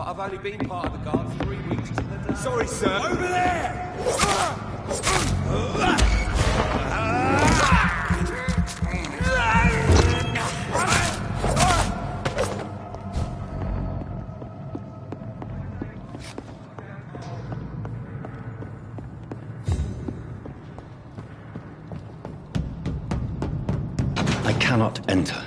I've only been part of the guard 3 weeks to the day. Sorry, sir. Over there! I cannot enter.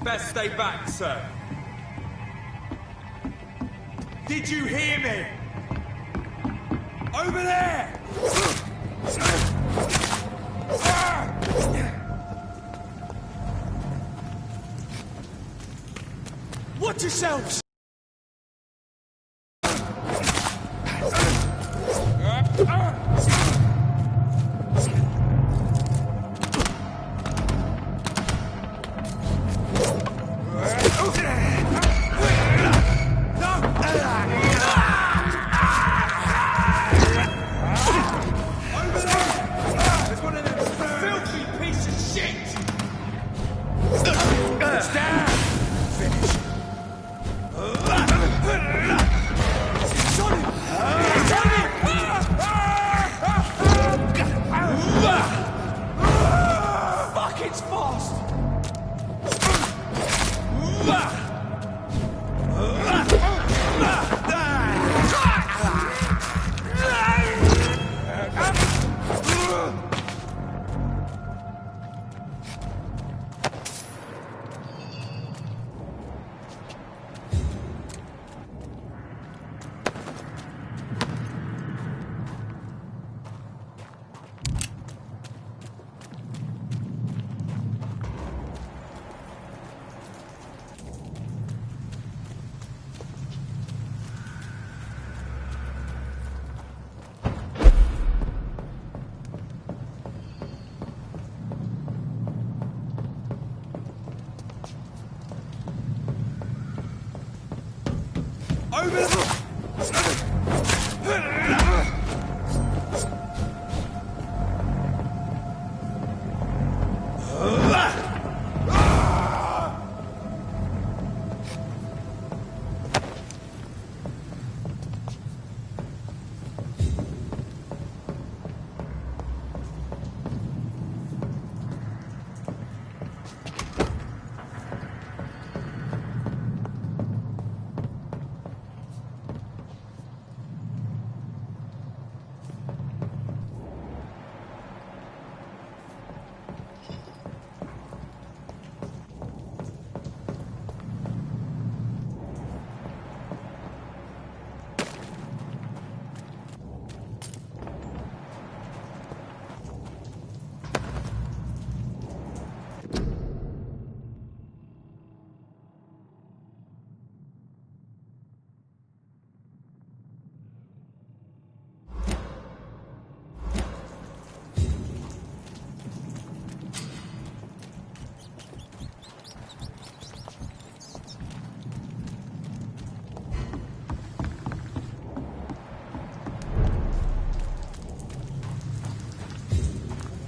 Best stay back, sir. Did you hear me? Over there! Watch yourselves!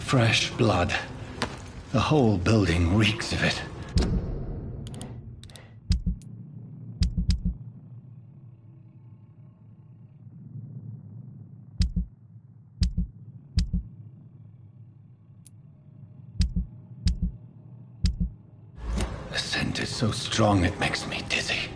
Fresh blood. The whole building reeks of it. The scent is so strong it makes me dizzy.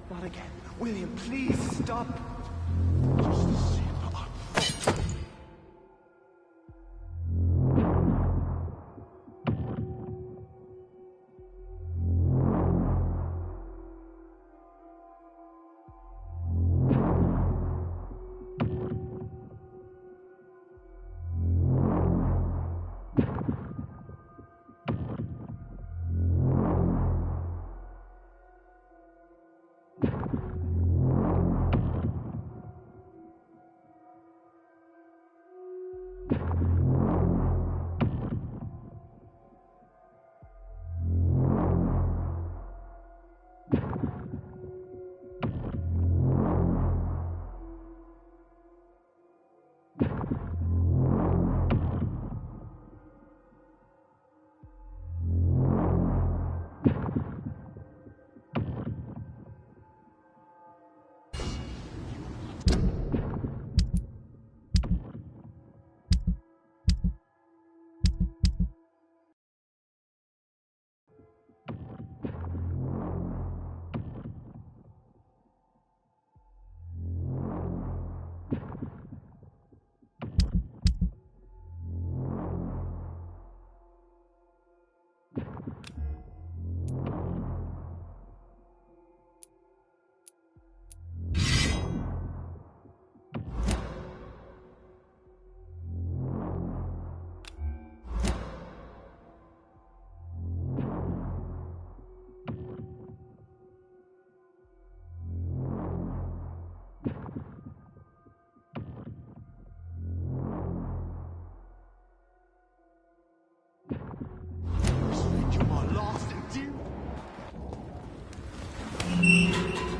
Not again. William, please stop.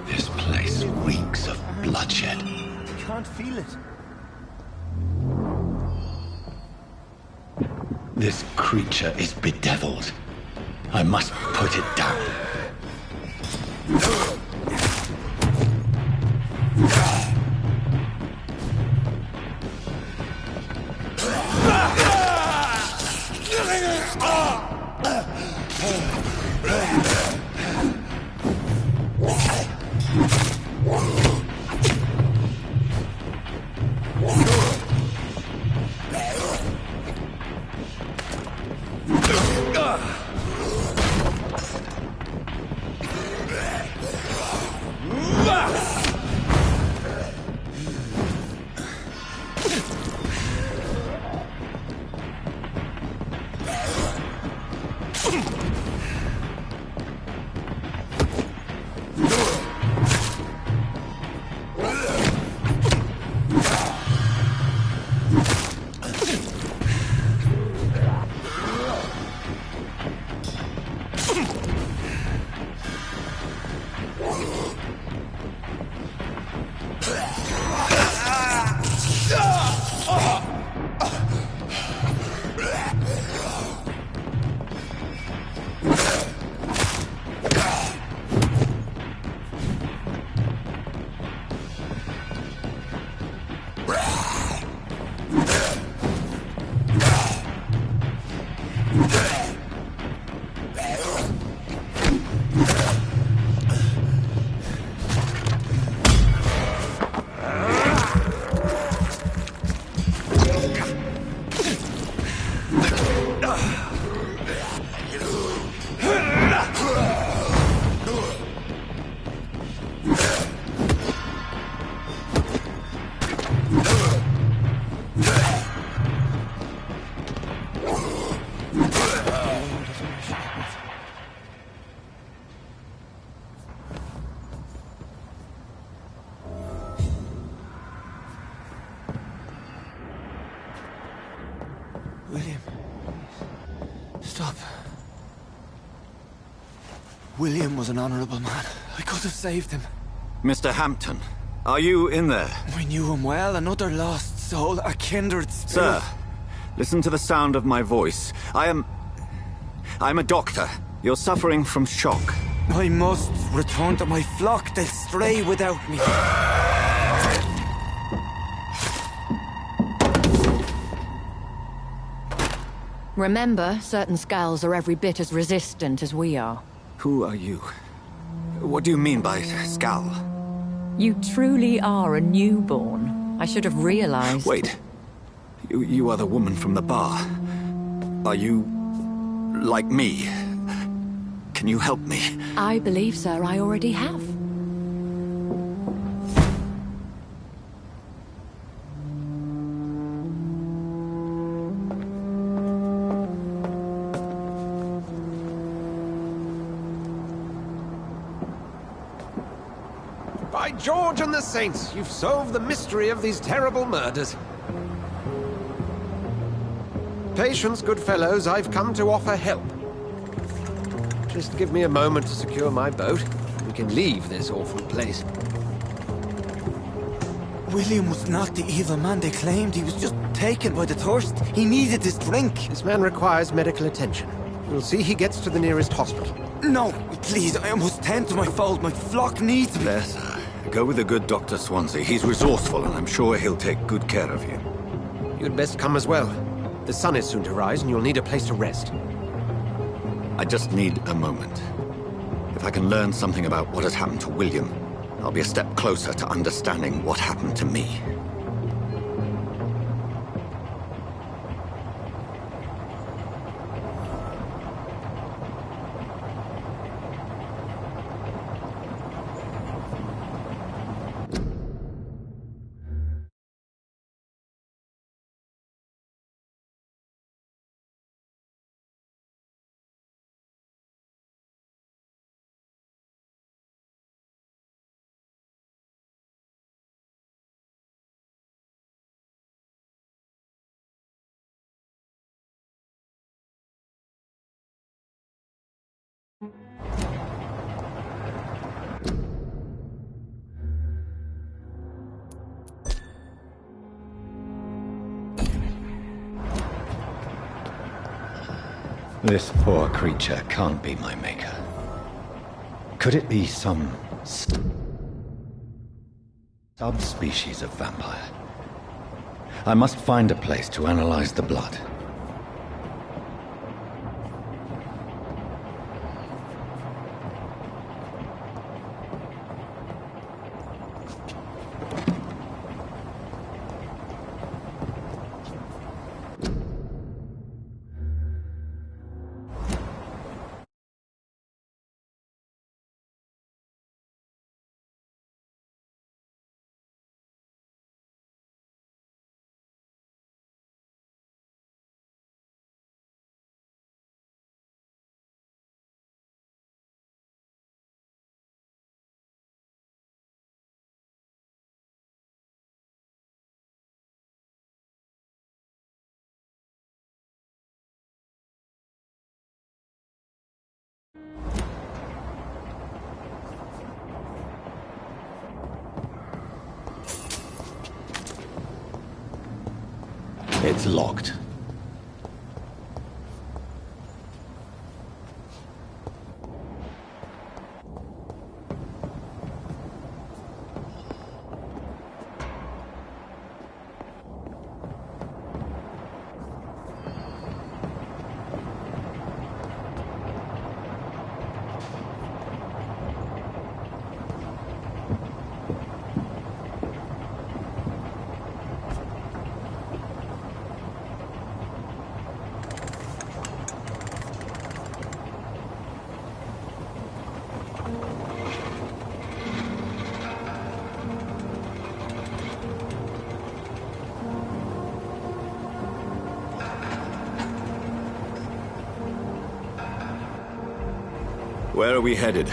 This place reeks of bloodshed. I can't feel it. This creature is bedeviled. I must put it down. William, stop. William was an honorable man. I could have saved him. Mr. Hampton, are you in there? We knew him well, another lost soul, a kindred spirit. Sir, listen to the sound of my voice. I'm a doctor. You're suffering from shock. I must return to my flock. They'll stray without me. Remember, certain skulls are every bit as resistant as we are. Who are you? What do you mean by Skal? You truly are a newborn. I should have realized. Wait. You are the woman from the bar. Are you... like me? Can you help me? I believe, sir, I already have. By George and the Saints, you've solved the mystery of these terrible murders. Patience, good fellows, I've come to offer help. Just give me a moment to secure my boat. We can leave this awful place. William was not the evil man they claimed. He was just taken by the thirst. He needed this drink. This man requires medical attention. We'll see he gets to the nearest hospital. No, please, I must tend to my fold. My flock needs me. There, sir. Go with the good Dr. Swansea. He's resourceful, and I'm sure he'll take good care of you. You'd best come as well. The sun is soon to rise, and you'll need a place to rest. I just need a moment. If I can learn something about what has happened to William, I'll be a step closer to understanding what happened to me. This poor creature can't be my maker. Could it be some subspecies of vampire? I must find a place to analyze the blood. It's locked. Where are we headed?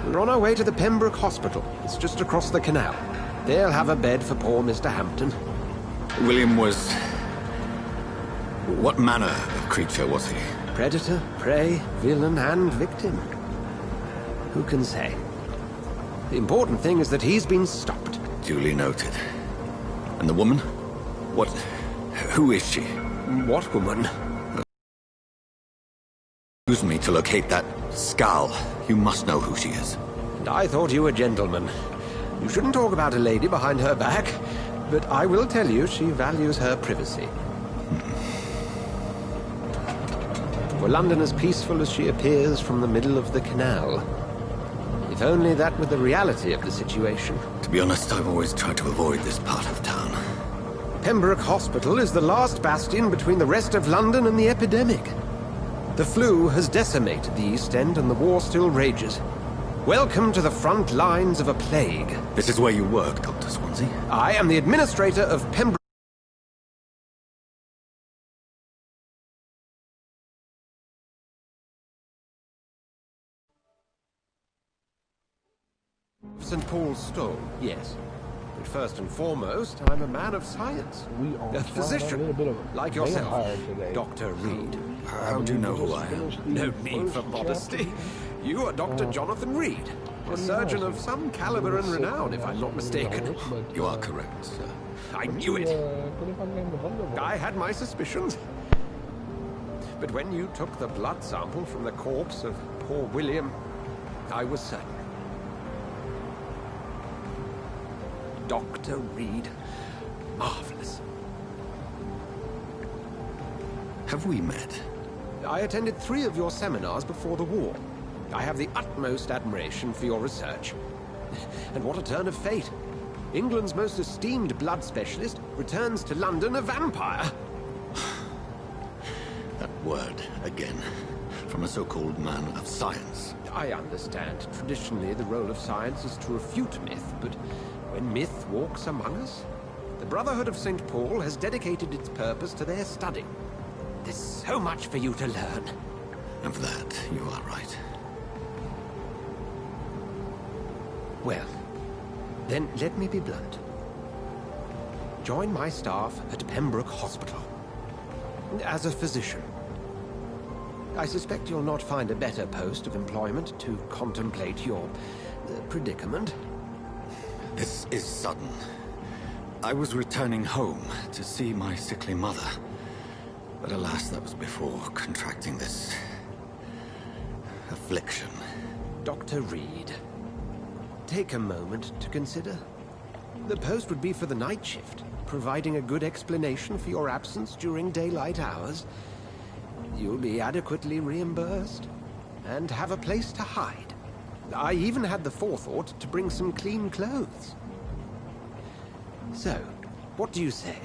We're on our way to the Pembroke Hospital. It's just across the canal. They'll have a bed for poor Mr. Hampton. William was What manner of creature was he? Predator, prey, villain, and victim. Who can say? The important thing is that he's been stopped. Duly noted. And the woman? What... who is she? What woman? Use me to locate that skull. You must know who she is. And I thought you a gentleman. You shouldn't talk about a lady behind her back, but I will tell you she values her privacy. For London as peaceful as she appears from the middle of the canal. If only that were the reality of the situation. To be honest, I've always tried to avoid this part of town. Pembroke Hospital is the last bastion between the rest of London and the epidemic. The flu has decimated the East End and the war still rages. Welcome to the front lines of a plague. This is where you work, Dr. Swansea? I am the administrator of Pembroke... St. Paul's Stone, yes. But first and foremost, I'm a man of science. A physician, like yourself, Dr. Reed. How do you know who I am? No need for modesty. You are Dr. Jonathan Reed, a surgeon of some caliber and renown, if I'm not mistaken. You are correct, sir. I knew it. I had my suspicions. But when you took the blood sample from the corpse of poor William, I was certain. Dr. Reed. Marvelous. Have we met? I attended 3 of your seminars before the war. I have the utmost admiration for your research. And what a turn of fate. England's most esteemed blood specialist returns to London a vampire. That word, again. From a so-called man of science. I understand. Traditionally, the role of science is to refute myth, but when myth walks among us, the Brotherhood of St. Paul has dedicated its purpose to their study. There's so much for you to learn. Of that, you are right. Well, then let me be blunt. Join my staff at Pembroke Hospital. As a physician. I suspect you'll not find a better post of employment to contemplate your predicament. This is sudden. I was returning home to see my sickly mother. But alas, that was before contracting this... affliction. Dr. Reed, take a moment to consider. The post would be for the night shift, providing a good explanation for your absence during daylight hours. You'll be adequately reimbursed, and have a place to hide. I even had the forethought to bring some clean clothes. So, what do you say?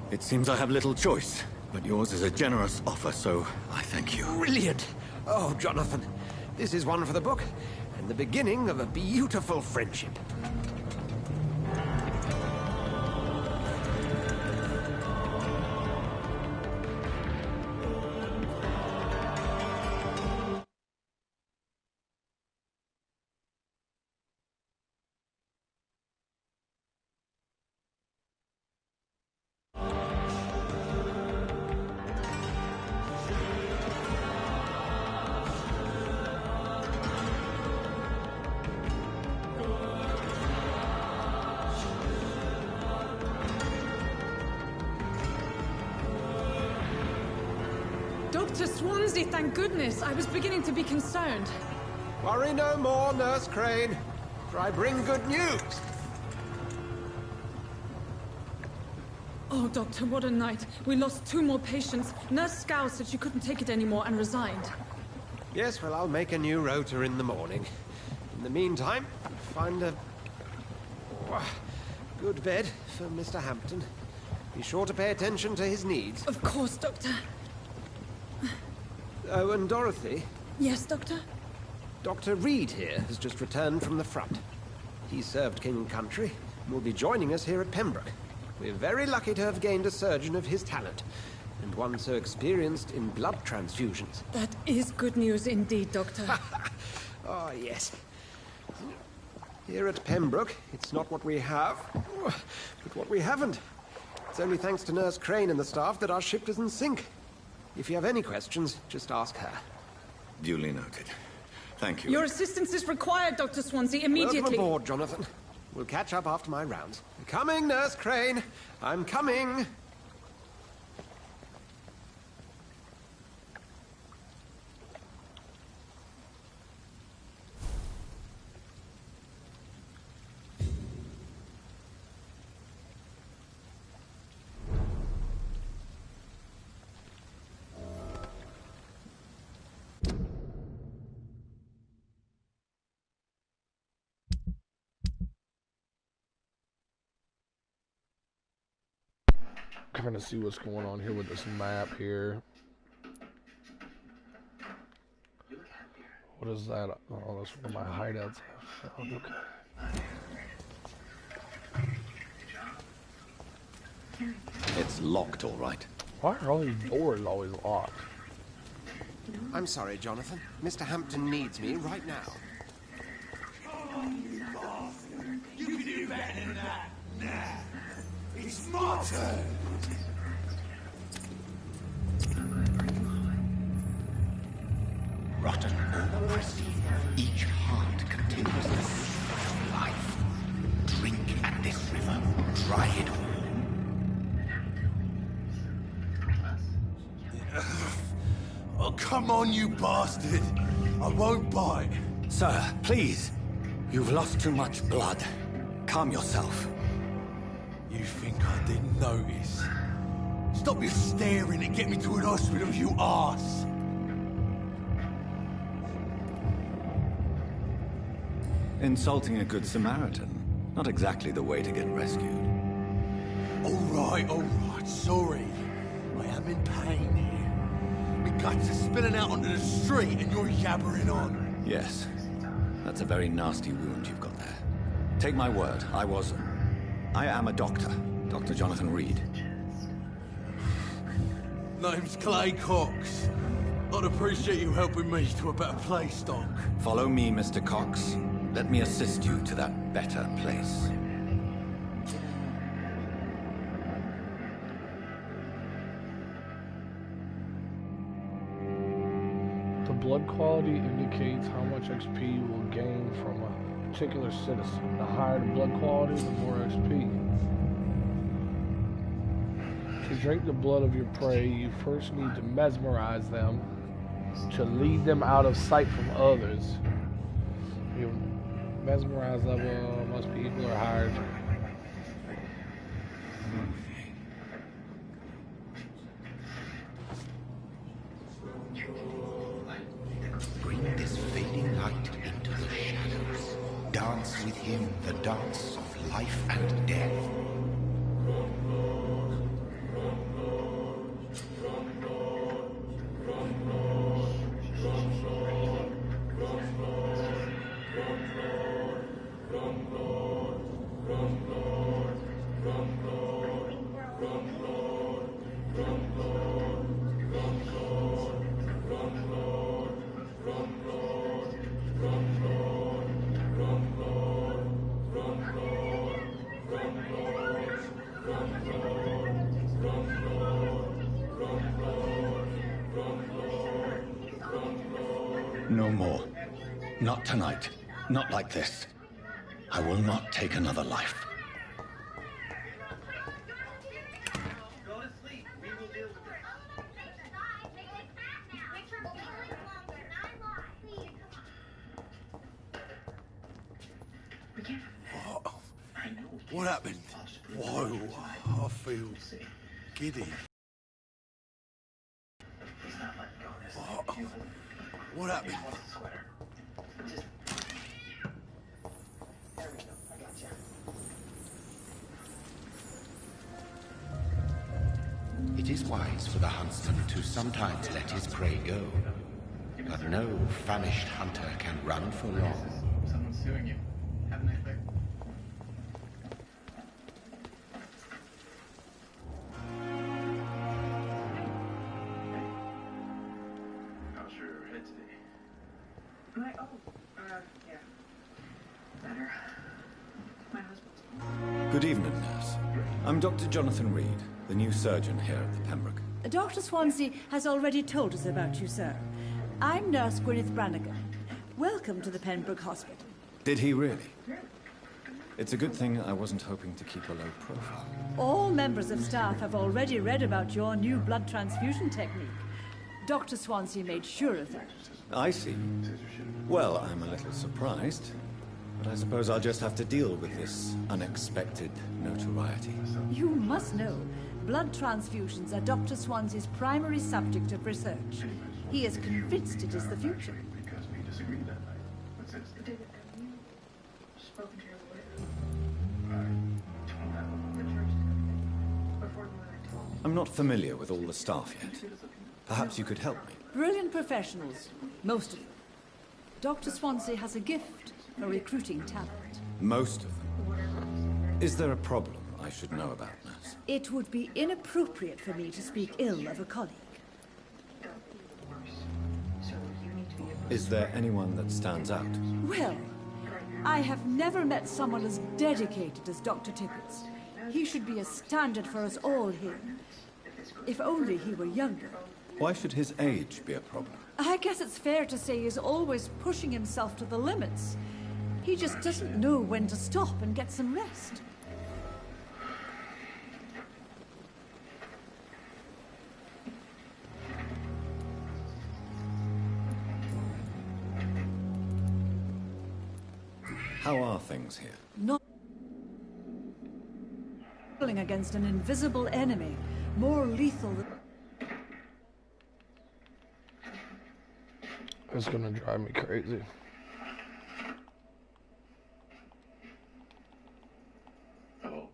It seems I have little choice, but yours is a generous offer, so I thank you. Brilliant! Oh, Jonathan, this is one for the book, and the beginning of a beautiful friendship. Dr. Swansea, thank goodness. I was beginning to be concerned. Worry no more, Nurse Crane, for I bring good news. Oh, Doctor, what a night. We lost 2 more patients. Nurse Scow said she couldn't take it anymore and resigned. Yes, well, I'll make a new rota in the morning. In the meantime, find a good bed for Mr. Hampton. Be sure to pay attention to his needs. Of course, Doctor. Oh, and Dorothy, Yes, Doctor? Dr. Reed here has just returned from the front. He served King and Country and will be joining us here at Pembroke. We're very lucky to have gained a surgeon of his talent, and one so experienced in blood transfusions. That is good news indeed, Doctor. Oh, yes. Here at Pembroke, it's not what we have, but what we haven't. It's only thanks to Nurse Crane and the staff that our ship doesn't sink. If you have any questions, just ask her. Duly noted. Thank you. Your assistance is required, Dr. Swansea, immediately. Welcome aboard, Jonathan. We'll catch up after my rounds. Coming, Nurse Crane. I'm coming. Trying to see what's going on here with this map here. What is that? Oh, that's where my hideouts have. Oh, okay. It's locked, all right. Why are all these doors always locked? I'm sorry, Jonathan. Mr. Hampton needs me right now. You can do better than that. Nah. It's my turn. Rotten or pristine, each heart contains the secret of life. Drink at this river, try it all. Oh, come on, you bastard. I won't bite. Sir, please. You've lost too much blood. Calm yourself. You think I didn't notice? Stop your staring and get me to an hospital, you arse. Insulting a good Samaritan. Not exactly the way to get rescued. All right, sorry. I am in pain here. My guts are spilling out onto the street and you're yabbering on. Yes. That's a very nasty wound you've got there. Take my word, I am a doctor. Dr. Jonathan Reed. Name's Clay Cox. I'd appreciate you helping me to a better place, Doc. Follow me, Mr. Cox. Let me assist you to that better place. The blood quality indicates how much XP you will gain from a particular citizen. The higher the blood quality, the more XP. To drink the blood of your prey, you first need to mesmerize them to lead them out of sight from others. Your mesmerize level must be equal or higher. Bring this fading light into the shadows. Dance with him the dance of life and death. No more. Not tonight. Not like this. I will not take another life. What happened? Whoa, I feel giddy. What happened? It is wise for the huntsman to sometimes let his prey go. But no famished hunter can run for long. Someone's suing you. Have a nice day. How's your head today? Good evening, nurse. I'm Dr. Jonathan Reed, the new surgeon here at the Pembroke. Dr. Swansea has already told us about you, sir. I'm Nurse Gwyneth Brannigan. Welcome to the Pembroke Hospital. Did he really? It's a good thing I wasn't hoping to keep a low profile. All members of staff have already read about your new blood transfusion technique. Dr. Swansea made sure of that. I see. Well, I'm a little surprised, but I suppose I'll just have to deal with this unexpected notoriety. You must know, blood transfusions are Dr. Swansea's primary subject of research. He is convinced it is the future. Because we disagreed that night. But since then, have you spoken to your lawyer? I told him the church before the lawyer told me. I'm not familiar with all the staff yet. Perhaps you could help me. Brilliant professionals, most of them. Dr. Swansea has a gift for recruiting talent. Most of them. Is there a problem I should know about, nurse? It would be inappropriate for me to speak ill of a colleague. Is there anyone that stands out? Well, I have never met someone as dedicated as Dr. Tippett. He should be a standard for us all here. If only he were younger. Why should his age be a problem? I guess it's fair to say he's always pushing himself to the limits. He just doesn't know when to stop and get some rest. How are things here? Not against an invisible enemy, more lethal than... It's gonna drive me crazy. Hello?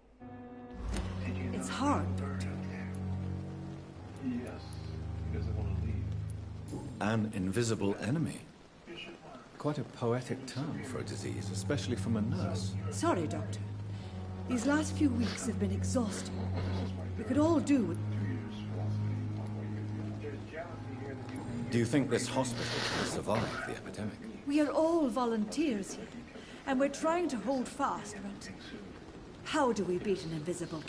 It's hard, Doctor. Yes, because I want to leave. An invisible enemy? Quite a poetic term for a disease, especially from a nurse. Sorry, Doctor. These last few weeks have been exhausting. We could all do with... Do you think this hospital can survive the epidemic? We are all volunteers here, and we're trying to hold fast, but how do we beat an invisible...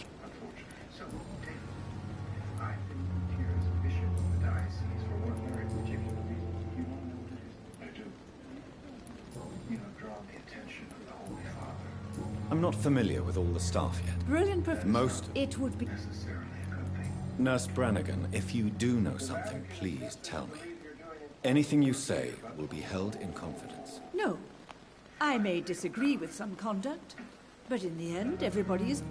I'm not familiar with all the staff yet. Brilliant Most. It would be... Nurse Brannigan, if you do know something, please tell me. Anything you say will be held in confidence. No. I may disagree with some conduct, but in the end, everybody is...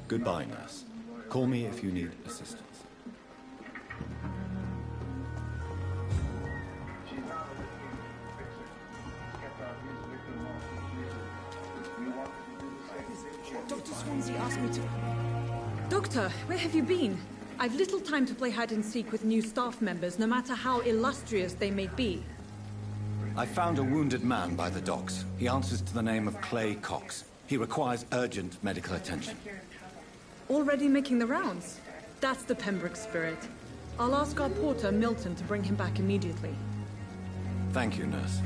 Goodbye, nurse. Call me if you need assistance. Dr. Swansea asked me to... Doctor, where have you been? I've little time to play hide and seek with new staff members, no matter how illustrious they may be. I found a wounded man by the docks. He answers to the name of Clay Cox. He requires urgent medical attention. Already making the rounds? That's the Pembroke spirit. I'll ask our porter, Milton, to bring him back immediately. Thank you, nurse.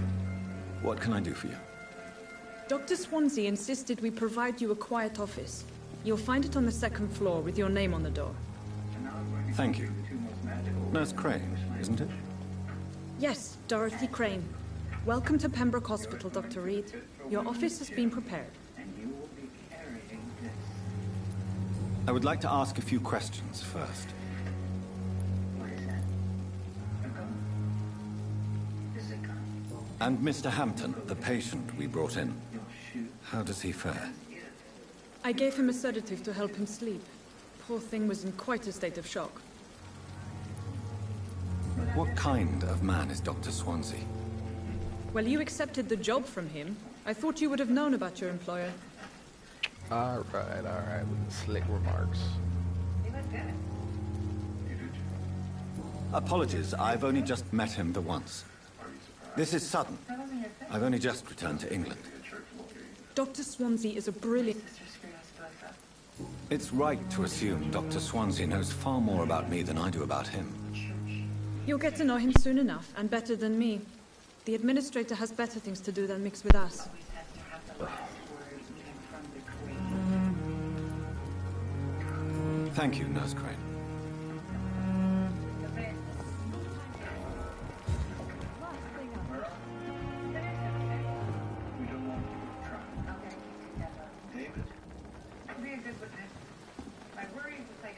What can I do for you? Dr. Swansea insisted we provide you a quiet office. You'll find it on the second floor with your name on the door. Thank you. Nurse Crane, isn't it? Yes, Dorothy Crane. Welcome to Pembroke Hospital, Dr. Reed. Your office has been prepared. I would like to ask a few questions first. And Mr. Hampton, the patient we brought in, how does he fare? I gave him a sedative to help him sleep. Poor thing was in quite a state of shock. What kind of man is Dr. Swansea? Well, you accepted the job from him. I thought you would have known about your employer. All right, with the slick remarks. Apologies, I've only just met him the once. This is sudden. I've only just returned to England. Dr. Swansea is a brilliant... It's right to assume Dr. Swansea knows far more about me than I do about him. You'll get to know him soon enough, and better than me. The administrator has better things to do than mix with us. Thank you, Nurse Crane.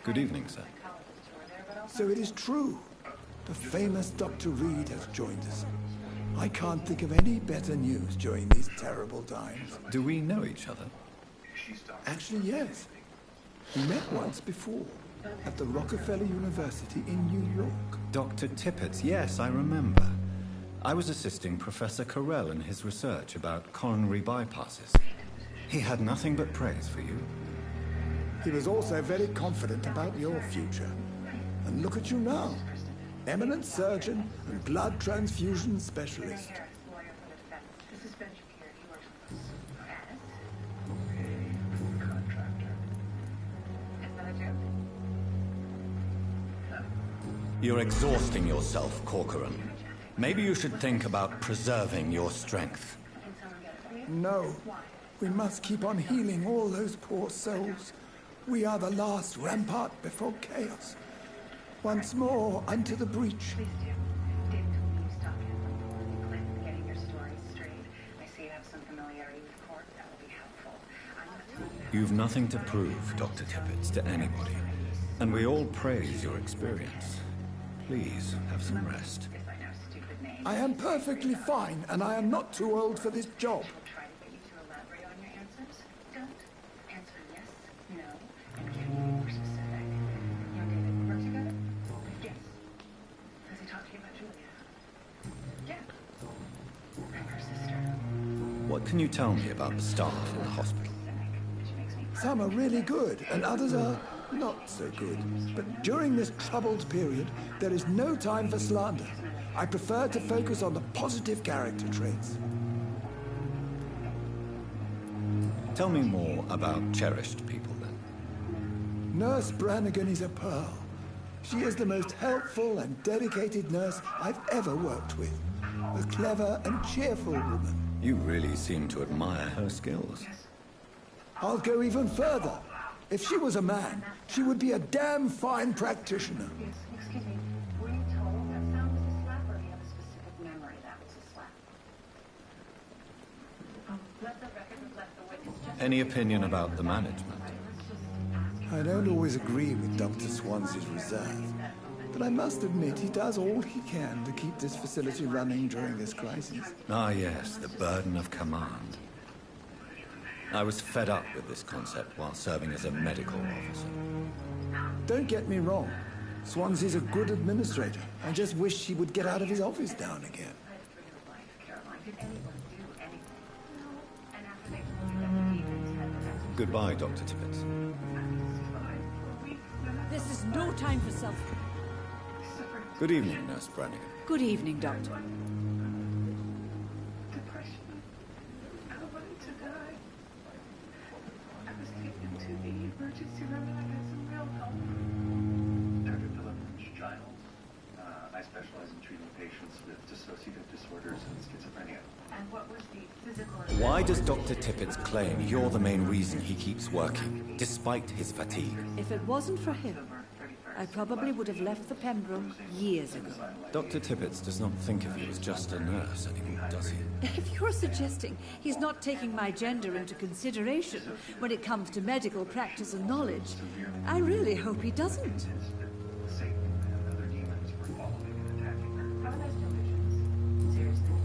Good evening, sir. So it is true. The famous Dr. Reed has joined us. I can't think of any better news during these terrible times. Do we know each other? Actually, yes. We met once before, at the Rockefeller University in New York. Dr. Tippett, yes, I remember. I was assisting Professor Carell in his research about coronary bypasses. He had nothing but praise for you. He was also very confident about your future. And look at you now. Eminent surgeon and blood transfusion specialist. You're exhausting yourself, Corcoran. Maybe you should think about preserving your strength. No. We must keep on healing all those poor souls. We are the last rampart before chaos. Once more, unto the breach. You've nothing to prove, Dr. Tippett, to anybody. And we all praise your experience. Please, have some rest. I am perfectly fine, and I am not too old for this job. What can you tell me about the staff in the hospital? Some are really good, and others are not so good. But during this troubled period, there is no time for slander. I prefer to focus on the positive character traits. Tell me more about cherished people, then. Nurse Brannigan is a pearl. She is the most helpful and dedicated nurse I've ever worked with. A clever and cheerful woman. You really seem to admire her skills. I'll go even further. If she was a man, she would be a damn fine practitioner. Excuse me. Were you told that sound was a slap, or do you have a specific memory that was a slap? Let the record reflect the witness just... Any opinion about the management? I don't always agree with Dr. Swansea's reserve, but I must admit he does all he can to keep this facility running during this crisis. Ah, yes, the burden of command. I was fed up with this concept while serving as a medical officer. Don't get me wrong. Swansea's a good administrator. I just wish he would get out of his office down again. Goodbye, Dr. Tippett. This is no time for self... Good evening, Nurse Brannigan. Good evening, Doctor. Depression. I wanted to die. I was taken to the emergency room and I got some real help. Dr. Philip Giles. I specialize in treating patients with dissociative disorders and schizophrenia. And what was the physical... Why does Dr. Tippett claim you're the main reason he keeps working, despite his fatigue? If it wasn't for him, I probably would have left the Pembroke years ago. Dr. Tippett does not think of you as just a nurse anymore, does he? If you're suggesting he's not taking my gender into consideration when it comes to medical practice and knowledge, I really hope he doesn't.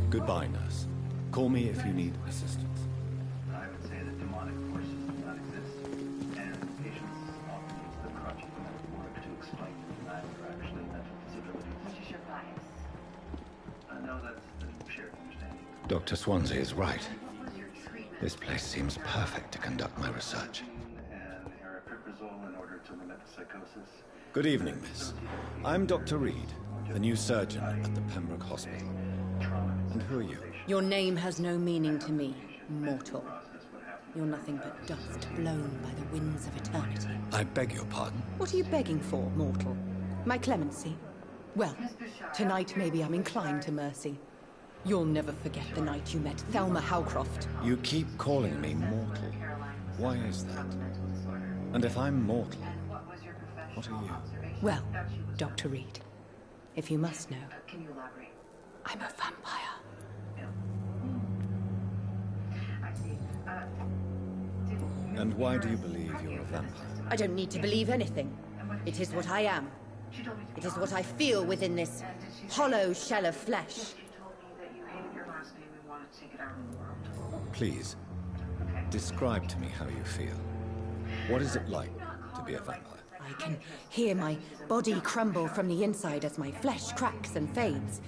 Goodbye, nurse. Call me if you need assistance. I would say that demonic forces do not exist, and patients often use the crutch metaphor to explain that neither are actually mental disabilities. Which is your bias? No, that's the shared understanding. Dr. Swansea is right. This place seems perfect to conduct my research. And aripiprazole in order to limit the psychosis. Good evening, miss. I'm Dr. Reed, the new surgeon at the Pembroke Hospital. And who are you? Your name has no meaning to me, mortal. You're nothing but dust blown by the winds of eternity. I beg your pardon? What are you begging for, mortal? My clemency? Well, tonight maybe I'm inclined to mercy. You'll never forget the night you met Thelma Howcroft. You keep calling me mortal. Why is that? And if I'm mortal, what are you? Well, Dr. Reed, if you must know, I'm a vampire. And why do you believe you're a vampire? I don't need to believe anything. It is what I am. It is what I feel within this hollow shell of flesh. Please, describe to me how you feel. What is it like to be a vampire? I can hear my body crumble from the inside as my flesh cracks and fades.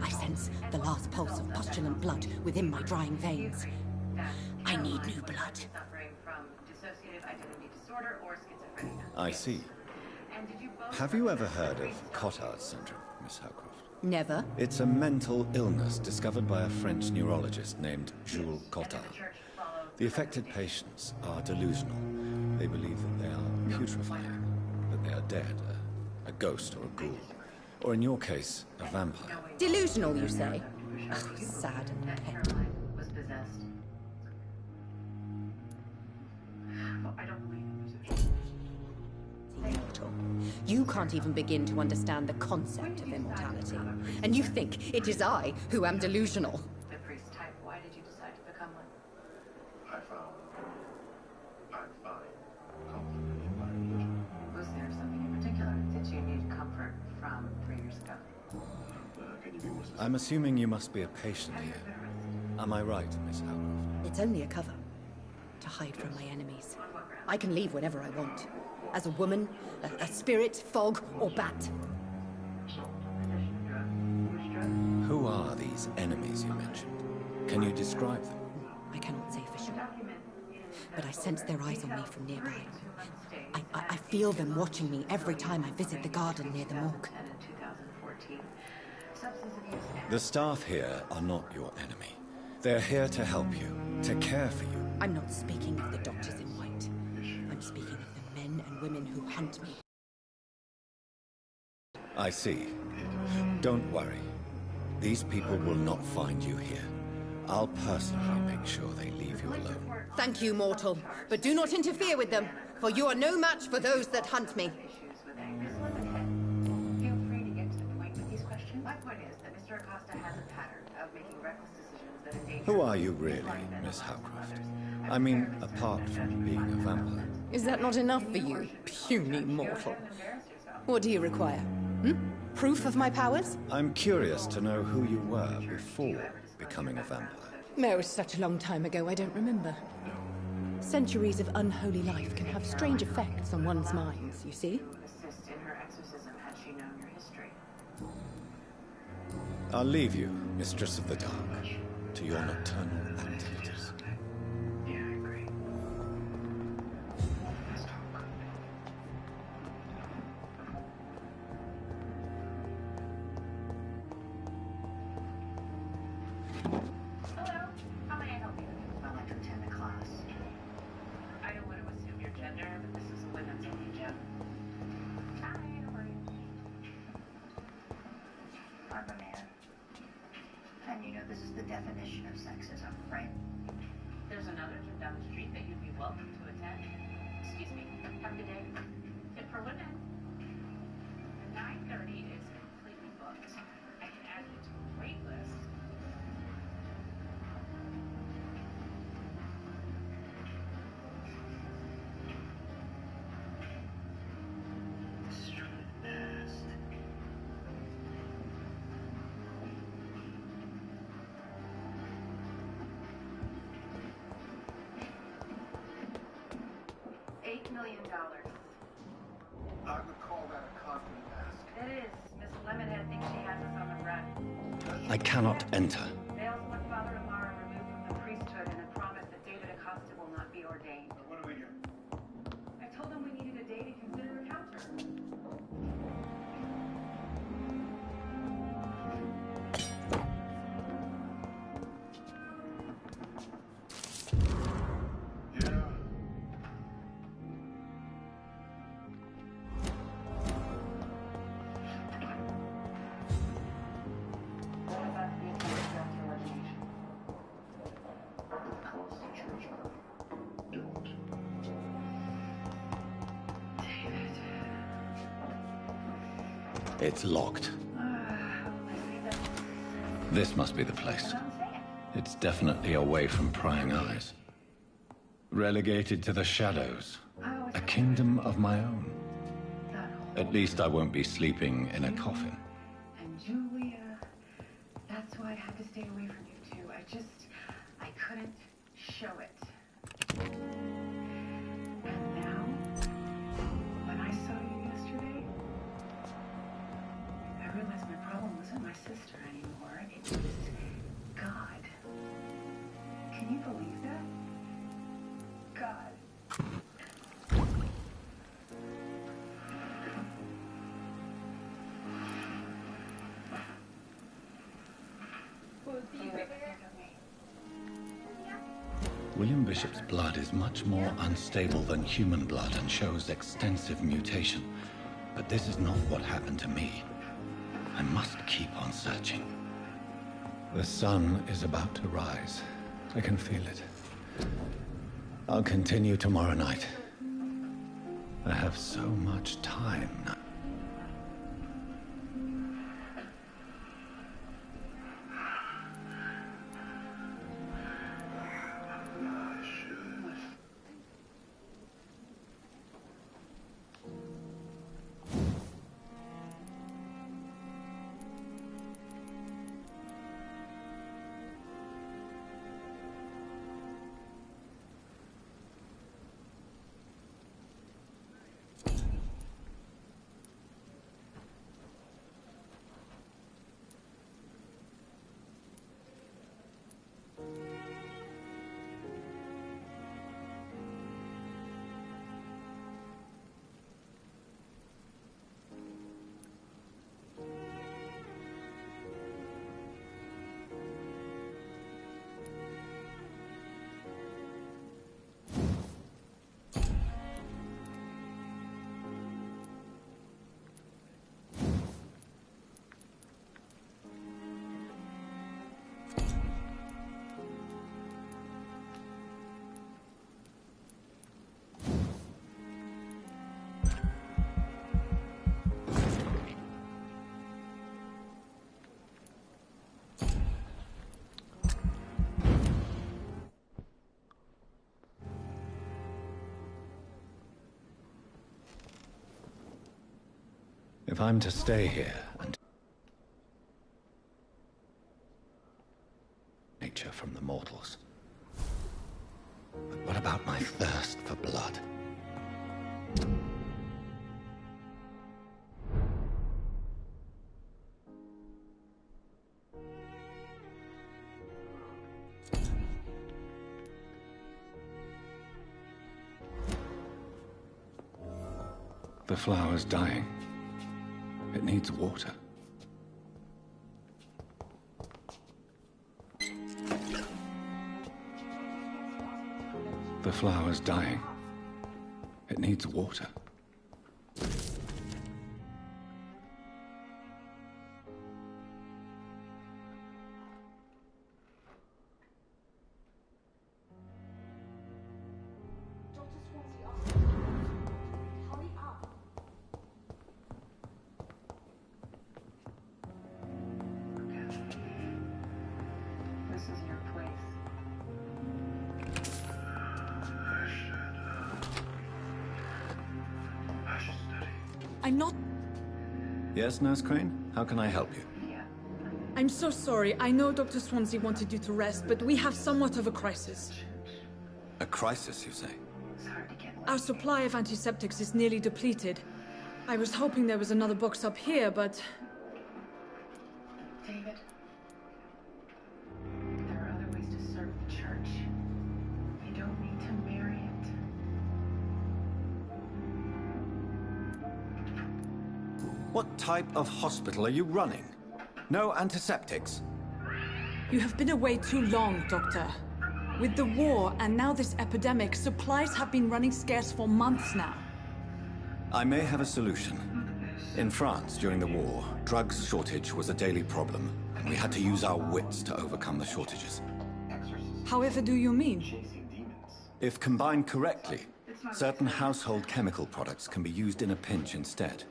I sense the last pulse of postulant blood within my drying veins. I need new blood. I see. Have you ever heard of Cotard's syndrome, Miss Howcroft? Never. It's a mental illness discovered by a French neurologist named Jules Cotard. The affected patients are delusional. They believe that they are putrefying, that they are dead, a ghost or a ghoul. Or in your case, a vampire. Delusional, you say? Oh, sad and pet. Immortal. You can't even begin to understand the concept of immortality. And you think it is I who am delusional. The priest type, why did you decide to become one? I'm fine. Comforted in my religion. Was there something in particular that you need comfort from 3 years ago? Can you be more specific? I'm assuming you must be a patient here. Am I right, Miss Howcroft? It's only a cover. To hide from my enemies. I can leave whenever I want. As a woman, a spirit, fog, or bat. Who are these enemies you mentioned? Can you describe them? I cannot say for sure. But I sense their eyes on me from nearby. I feel them watching me every time I visit the garden near the morgue. The staff here are not your enemy. They're here to help you, to care for you. I'm not speaking of the doctors in white. I'm speaking of the men and women who hunt me. I see. Don't worry. These people will not find you here. I'll personally make sure they leave you alone. Thank you, mortal. But do not interfere with them, for you are no match for those that hunt me. Feel free to get to the point with these questions. My point is that Mr. Acosta has a pattern of making reckless decisions that endanger... Who are you really, Miss Howcroft? I mean, apart from being a vampire. Is that not enough for you, puny mortal? What do you require? Proof of my powers? I'm curious to know who you were before becoming a vampire. It was such a long time ago, I don't remember. Centuries of unholy life can have strange effects on one's minds, you see? Assist in her exorcism had she known your history. I'll leave you, Mistress of the Dark, to your nocturnal activities. Yeah, I agree. Let's talk. Hello, how may I help you? I'd like to attend a class. I don't want to assume your gender, but this is a women's only gym. Hi, how are you? I'm a man. And you know this is the definition of sexism, right? There's another gym down the street that you'd be welcome to attend. Excuse me. Have a good day. Fit for women. 9:30 is completely booked. I can add you to a wait list. $8 million. I would call that a confident ask. It is. Miss Lemonhead thinks she has us on the run. I cannot enter. Vale's one father-in-law removed from the priesthood and a promise that David Acosta will not be ordained. What do we do? I told him we needed a day to consider a counter. Yeah. What about the It's locked. This must be the place. It's definitely away from prying eyes. Relegated to the shadows. A kingdom of my own. At least I won't be sleeping in a coffin. And Julia, that's why I had to stay away from you too. I couldn't show it. And now, when I saw you yesterday, I realized my problem wasn't my sister anymore. It was God. Can you believe that? God. William Bishop's blood is much more unstable than human blood and shows extensive mutation. But this is not what happened to me. I must keep on searching. The sun is about to rise. I can feel it. I'll continue tomorrow night. I have so much time now. If I'm to stay here and nature from the mortals. But what about my thirst for blood? The flower's dying. It needs water. The flower's dying. It needs water. This is your place. I'm not... Yes, Nurse Crane? How can I help you? I'm so sorry. I know Dr. Swansea wanted you to rest, but we have somewhat of a crisis. A crisis, you say? Our supply of antiseptics is nearly depleted. I was hoping there was another box up here, but... David, there are other ways to serve the church. You don't need to marry it. What type of hospital are you running? No antiseptics? You have been away too long, Doctor. With the war and now this epidemic, supplies have been running scarce for months now. I may have a solution. In France, during the war, drugs shortage was a daily problem, and we had to use our wits to overcome the shortages. However do you mean? If combined correctly, Certain household chemical products can be used in a pinch instead.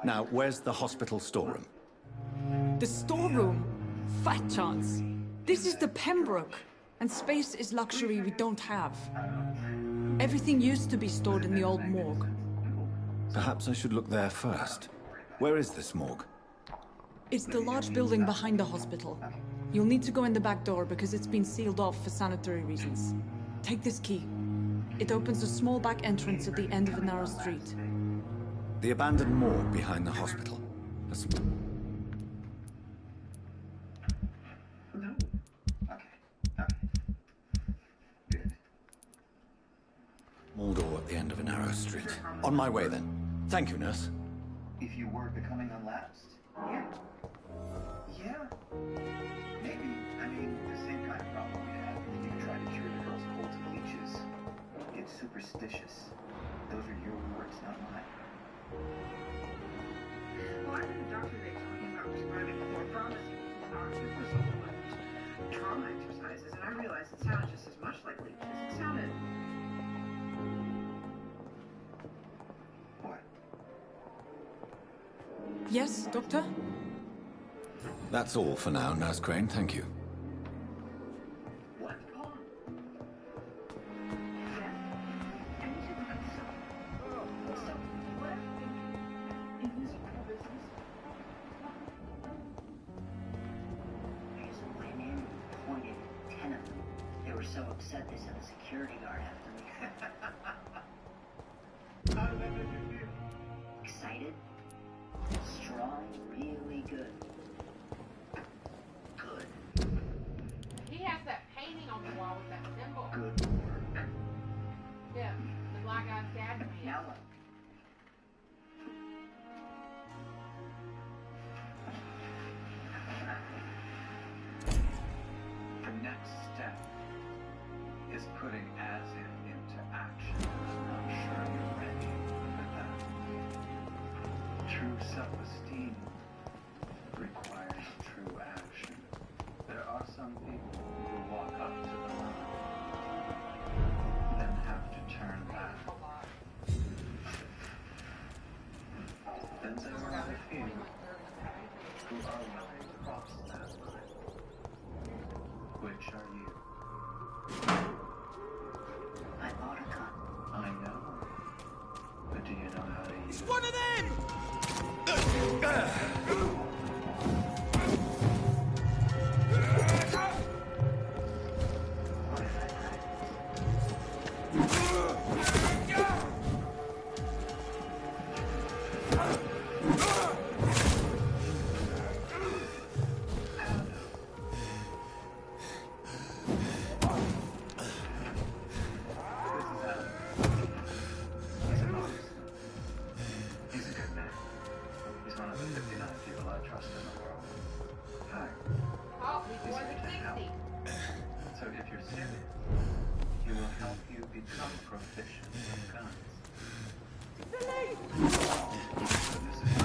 Now, where's the hospital storeroom? The storeroom? Fat chance. This is the Pembroke, and space is luxury we don't have. Everything used to be stored in the old morgue. Perhaps I should look there first. Where is this morgue? It's the large building behind the hospital. You'll need to go in the back door because it's been sealed off for sanitary reasons. Take this key. It opens a small back entrance at the end of a narrow street. The abandoned morgue behind the hospital. Small door at the end of a narrow street. On my way then. Thank you, nurse. If you were becoming unlapsed? Yeah. Yeah. Maybe. I mean, the same kind of problem we have if you try to cure the girl's colds and leeches. Get superstitious. Those are your words, not mine. Well, I think the doctor they told me about prescribing more promising for supplements, trauma exercises, and I realized it sounded just as much like leeches. It sounded... Yes, Doctor? That's all for now, Nurse Crane. Thank you. What? Oh. Yes. I need to look at something. So, what have you been in this whole business? I just went in, pointed 10 of them. They were so upset they sent a security guard after me. How did that make you feel? Excited? Strong, really good. Good. He has that painting on the wall with that symbol. Good work. Yeah, the black guy's dad painting. Now what? The next step is putting as-in into action. I'm sure you're ready for that. True self-esteem requires true action. There are some people who walk up to the line, then have to turn back. Then there are a few who are willing to cross that line. Which are you? I bought a gun. I know. But do you know how to use it? One of them! He's an artist. He's a good man. He's one of the 59 people I trust in the world. Hi. Oh, He's he's here to help. 60. So if you're serious, he will help you become proficient with guns. So this is